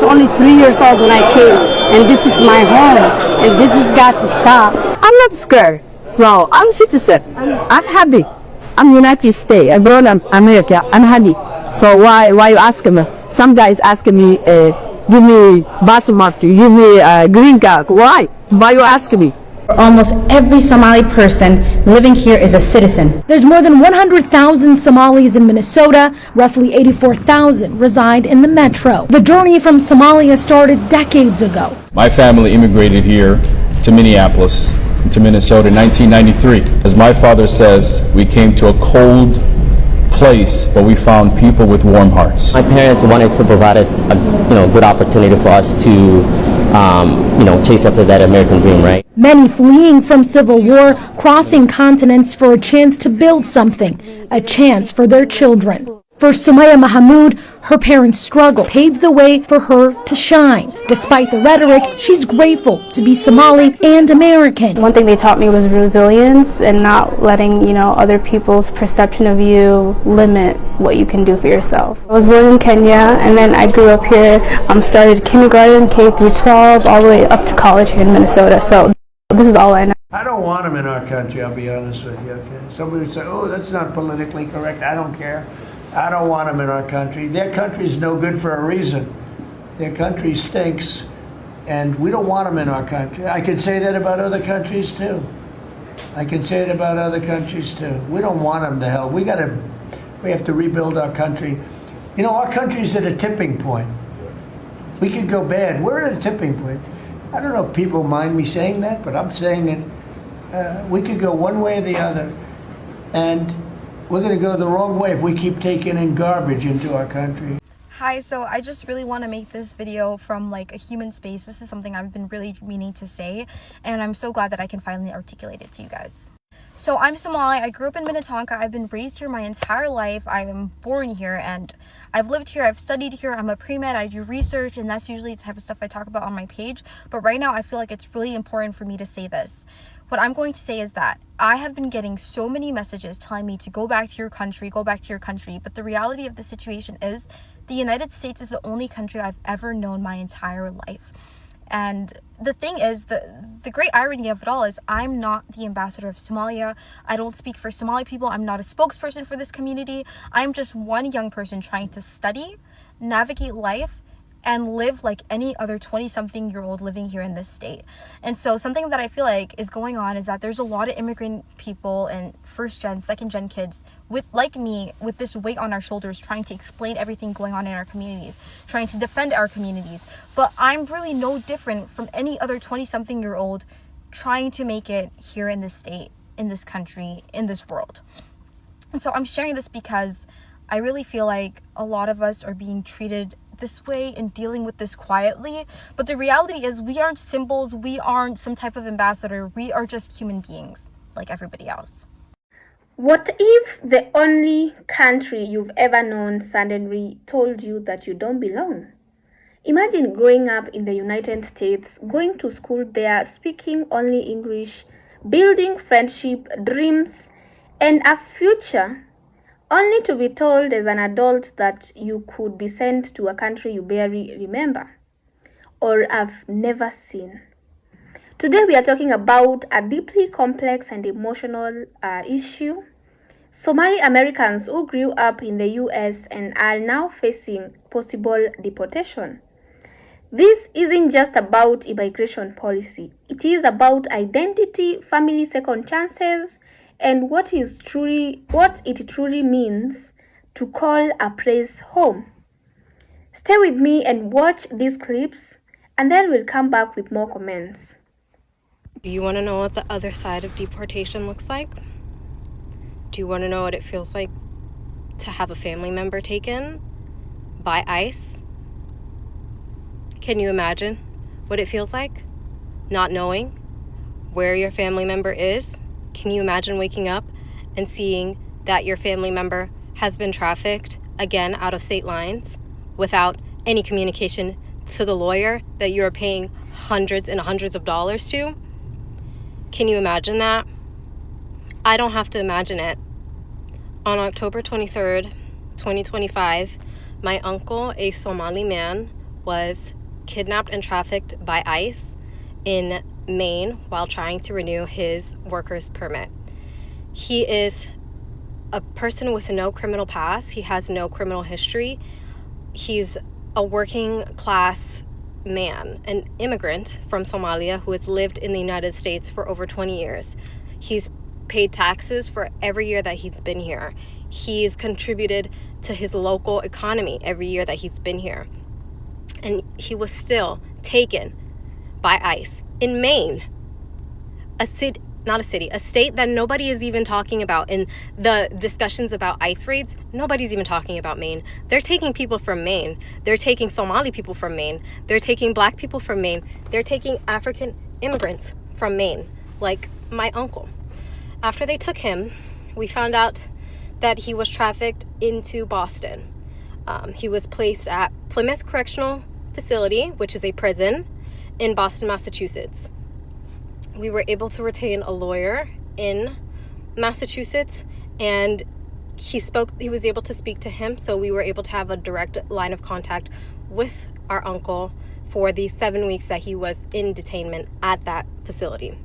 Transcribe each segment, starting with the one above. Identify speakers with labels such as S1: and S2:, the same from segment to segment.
S1: was only 3 years old when I came, and this is my home, and this has got to stop.
S2: I'm not scared. So I'm citizen. I'm happy. I'm United States. I brought America. I'm happy. So why you asking me? Some guys asking me, give me passport, give me green card. Why? Why you asking me?
S3: Almost every Somali person living here is a citizen.
S4: There's more than 100,000 Somalis in Minnesota. Roughly 84,000 reside in the metro. The journey from Somalia started decades ago.
S5: My family immigrated here to Minneapolis, to Minnesota in 1993. As my father says, we came to a cold place, but we found people with warm hearts.
S6: My parents wanted to provide us a good opportunity for us to chase after that American dream, right?
S4: Many fleeing from civil war, crossing continents for a chance to build something, a chance for their children. For Sumaya Mahmood, her parents' struggle paved the way for her to shine. Despite the rhetoric, she's grateful to be Somali and American.
S7: One thing they taught me was resilience and not letting, other people's perception of you limit what you can do for yourself. I was born in Kenya, and then I grew up here, started kindergarten, K through 12, all the way up to college here in Minnesota. So this is all I know.
S8: I don't want them in our country, I'll be honest with you, okay? Somebody would say, oh, that's not politically correct. I don't care. I don't want them in our country. Their country's no good for a reason. Their country stinks, and we don't want them in our country. I could say that about other countries, too. I can say it about other countries, too. We don't want them to hell. We have to rebuild our country. Our country's at a tipping point. We could go bad. We're at a tipping point. I don't know if people mind me saying that, but I'm saying it. We could go one way or the other, and we're going to go the wrong way if we keep taking in garbage into our country.
S9: Hi, so I just really want to make this video from a human space. This is something I've been really meaning to say, and I'm so glad that I can finally articulate it to you guys. So I'm Somali. I grew up in Minnetonka. I've been raised here my entire life. I am born here, and I've lived here. I've studied here. I'm a pre-med. I do research, and that's usually the type of stuff I talk about on my page. But right now, I feel like it's really important for me to say this. What I'm going to say is that I have been getting so many messages telling me to go back to your country, go back to your country. But the reality of the situation is the United States is the only country I've ever known my entire life. And the thing is, the great irony of it all is I'm not the ambassador of Somalia. I don't speak for Somali people. I'm not a spokesperson for this community. I'm just one young person trying to study, navigate life, and live like any other 20-something-year-old living here in this state. And so something that I feel like is going on is that there's a lot of immigrant people and first-gen, second-gen kids like me with this weight on our shoulders trying to explain everything going on in our communities, trying to defend our communities. But I'm really no different from any other 20-something-year-old trying to make it here in this state, in this country, in this world. And so I'm sharing this because I really feel like a lot of us are being treated this way and dealing with this quietly. But the reality is we aren't symbols. We aren't some type of ambassador. We are just human beings like everybody else.
S10: What if the only country you've ever known suddenly told you that you don't belong? Imagine growing up in the United States, going to school there, speaking only English, building friendship, dreams, and a future, only to be told as an adult that you could be sent to a country you barely remember or have never seen. Today we are talking about a deeply complex and emotional issue. Somali Americans who grew up in the US and are now facing possible deportation. This isn't just about immigration policy. It is about identity, family second chances, and what it truly means to call a place home. Stay with me and watch these clips, and then we'll come back with more comments.
S11: Do you want to know what the other side of deportation looks like? Do you want to know what it feels like to have a family member taken by ICE? Can you imagine what it feels like not knowing where your family member is? Can you imagine waking up and seeing that your family member has been trafficked again out of state lines without any communication to the lawyer that you are paying hundreds and hundreds of dollars to? Can you imagine that? I don't have to imagine it. On October 23rd, 2025, my uncle, a Somali man, was kidnapped and trafficked by ICE in Maine while trying to renew his worker's permit. He is a person with no criminal past. He has no criminal history. He's a working class man, an immigrant from Somalia who has lived in the United States for over 20 years. He's paid taxes for every year that he's been here. He's contributed to his local economy every year that he's been here. And he was still taken by ICE in Maine, a state that nobody is even talking about. In the discussions about ICE raids, nobody's even talking about Maine. They're taking people from Maine. They're taking Somali people from Maine. They're taking black people from Maine. They're taking African immigrants from Maine, like my uncle. After they took him, we found out that he was trafficked into Boston. He was placed at Plymouth Correctional Facility, which is a prison in Boston, Massachusetts. We were able to retain a lawyer in Massachusetts, and he was able to speak to him, so we were able to have a direct line of contact with our uncle for the 7 weeks that he was in detainment at that facility.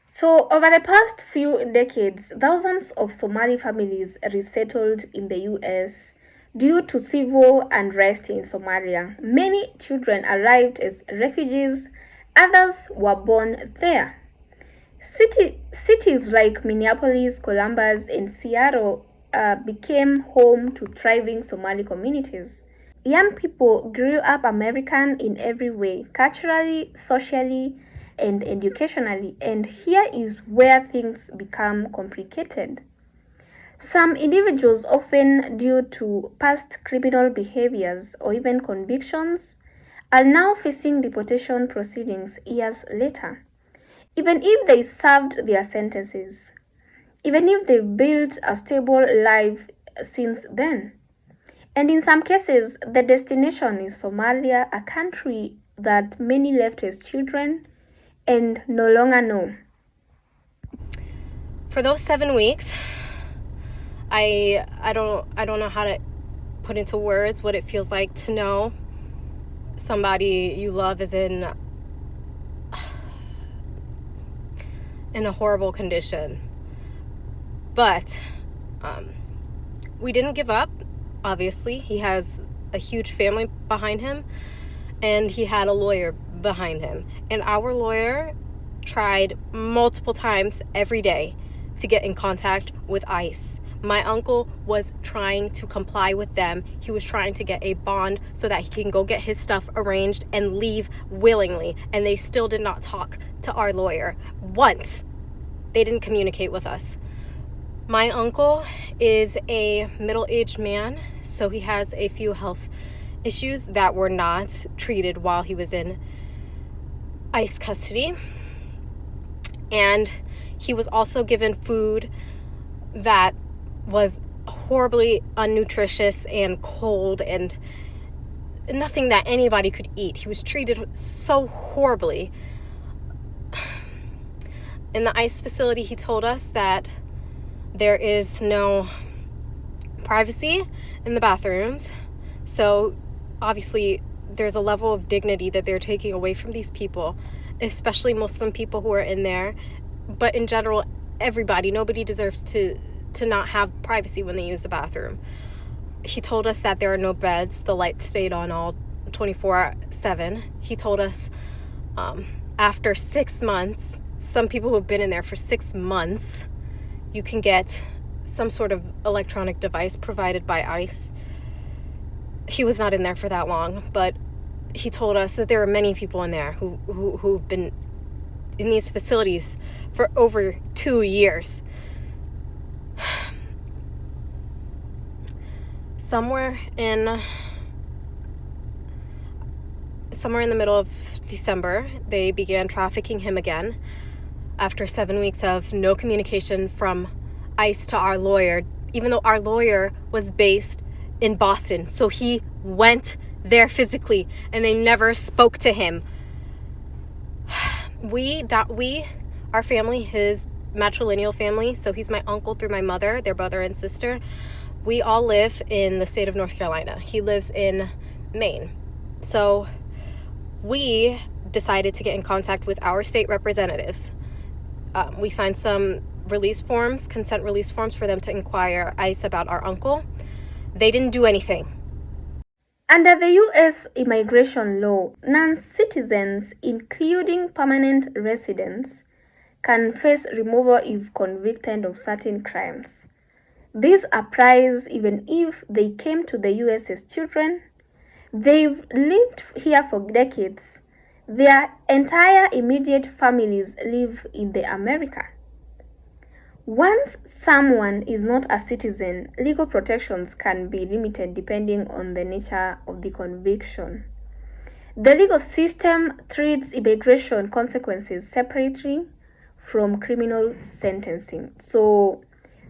S10: So, over the past few decades, thousands of Somali families resettled in the US due to civil unrest in Somalia. Many children arrived as refugees, others were born there. Cities like Minneapolis, Columbus, and Seattle became home to thriving Somali communities. Young people grew up American in every way, culturally, socially, and educationally, and here is where things become complicated. Some individuals, often due to past criminal behaviors or even convictions, are now facing deportation proceedings years later, even if they served their sentences, even if they've built a stable life since then. And in some cases, the destination is Somalia, a country that many left as children and no longer know.
S11: For those 7 weeks, I don't know how to put into words what it feels like to know somebody you love is in a horrible condition. But we didn't give up, obviously. He has a huge family behind him, and he had a lawyer behind him. And our lawyer tried multiple times every day to get in contact with ICE. My uncle was trying to comply with them. He was trying to get a bond so that he can go get his stuff arranged and leave willingly. And they still did not talk to our lawyer once. They didn't communicate with us. My uncle is a middle-aged man, so he has a few health issues that were not treated while he was in ICE custody. And he was also given food that was horribly unnutritious and cold and nothing that anybody could eat. He was treated so horribly. In the ICE facility, he told us that there is no privacy in the bathrooms. So obviously there's a level of dignity that they're taking away from these people, especially Muslim people who are in there. But in general, nobody deserves to not have privacy when they use the bathroom. He told us that there are no beds. The lights stayed on all 24/7. He told us after 6 months, some people who have been in there for 6 months, you can get some sort of electronic device provided by ICE. He was not in there for that long, but he told us that there are many people in there who've been in these facilities for over 2 years. Somewhere in the middle of December, they began trafficking him again after 7 weeks of no communication from ICE to our lawyer, even though our lawyer was based in Boston. So he went there physically and they never spoke to him. Our family, his matrilineal family, so he's my uncle through my mother, their brother and sister, we all live in the state of North Carolina. He lives in Maine. So we decided to get in contact with our state representatives. We signed some release forms, consent release forms, for them to inquire ICE about our uncle. They didn't do anything.
S10: Under the U.S. immigration law, non-citizens, including permanent residents, can face removal if convicted of certain crimes. This applies even if they came to the U.S. as children. They've lived here for decades. Their entire immediate families live in the America. Once someone is not a citizen, legal protections can be limited depending on the nature of the conviction. The legal system treats immigration consequences separately from criminal sentencing. So,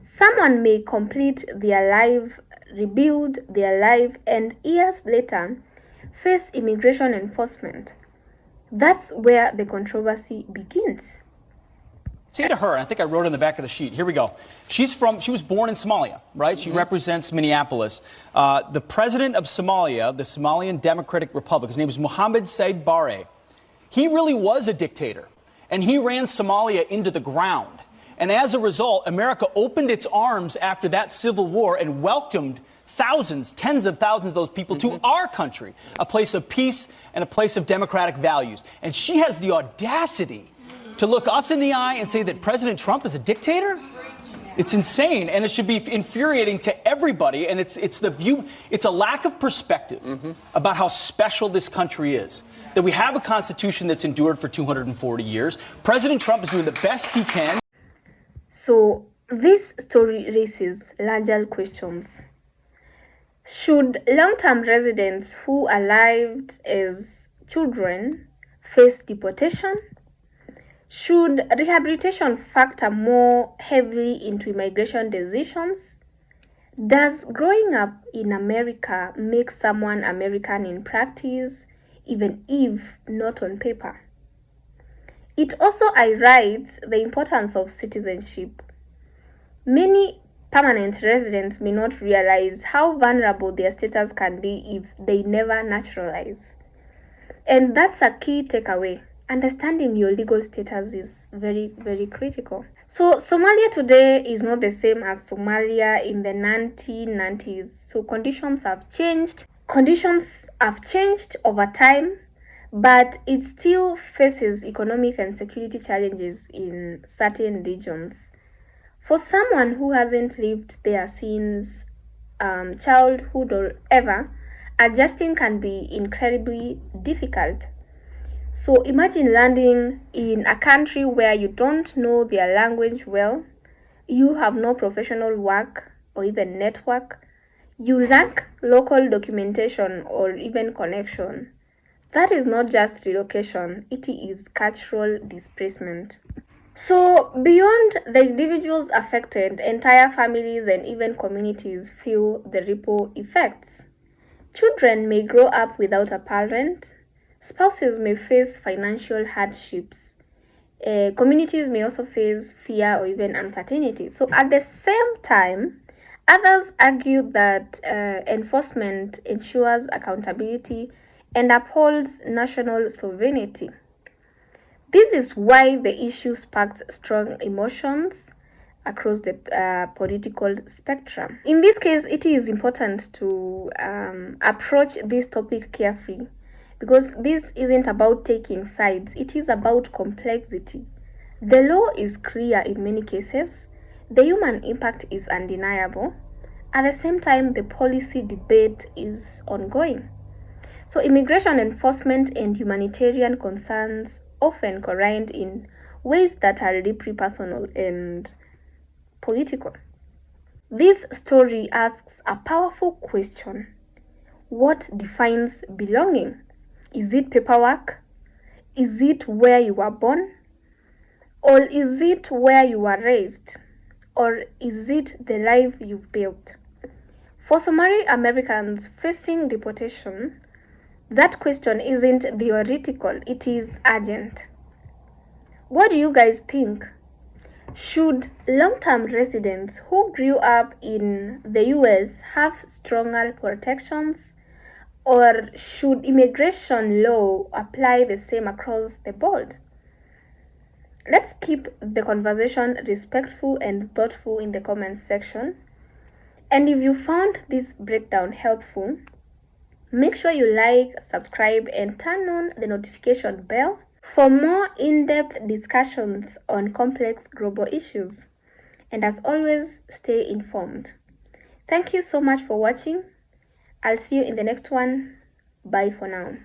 S10: someone may complete their life, rebuild their life, and years later face immigration enforcement. That's where the controversy begins.
S12: Say to her, and I think I wrote in the back of the sheet. Here we go. She was born in Somalia, right? She represents Minneapolis. The president of Somalia, the Somalian Democratic Republic, his name is Mohammed Said Barre. He really was a dictator, and he ran Somalia into the ground. And as a result, America opened its arms after that civil war and welcomed thousands, tens of thousands of those people to our country, a place of peace and a place of democratic values. And she has the audacity to look us in the eye and say that President Trump is a dictator? It's insane, and it should be infuriating to everybody. And it's a lack of perspective about how special this country is. That we have a constitution that's endured for 240 years. President Trump is doing the best he can.
S10: So this story raises larger questions. Should long-term residents who arrived as children face deportation? Should rehabilitation factor more heavily into immigration decisions? Does growing up in America make someone American in practice, even if not on paper? It also highlights the importance of citizenship. Many permanent residents may not realize how vulnerable their status can be if they never naturalize. And that's a key takeaway. Understanding your legal status is very, very critical. So Somalia today is not the same as Somalia in the 1990s. So conditions have changed. Conditions have changed over time, but it still faces economic and security challenges in certain regions. For someone who hasn't lived there since childhood or ever, adjusting can be incredibly difficult. So imagine landing in a country where you don't know their language well, you have no professional work or even network, you lack local documentation or even connection. That is not just relocation, it is cultural displacement. So beyond the individuals affected, entire families and even communities feel the ripple effects. Children may grow up without a parent. Spouses may face financial hardships. Communities may also face fear or even uncertainty. So at the same time, others argue that enforcement ensures accountability and upholds national sovereignty. This is why the issue sparks strong emotions across the political spectrum. In this case, it is important to approach this topic carefully, because this isn't about taking sides, it is about complexity. The law is clear in many cases, the human impact is undeniable. At the same time, the policy debate is ongoing. So immigration enforcement and humanitarian concerns often collide in ways that are deeply personal and political. This story asks a powerful question. What defines belonging? Is it paperwork? Is it where you were born? Or is it where you were raised? Or is it the life you've built? For Somali Americans facing deportation, that question isn't theoretical, it is urgent. What do you guys think? Should long-term residents who grew up in the US have stronger protections? Or should immigration law apply the same across the board? Let's keep the conversation respectful and thoughtful in the comments section. And if you found this breakdown helpful, make sure you like, subscribe, and turn on the notification bell for more in-depth discussions on complex global issues. And as always, stay informed. Thank you so much for watching. I'll see you in the next one. Bye for now.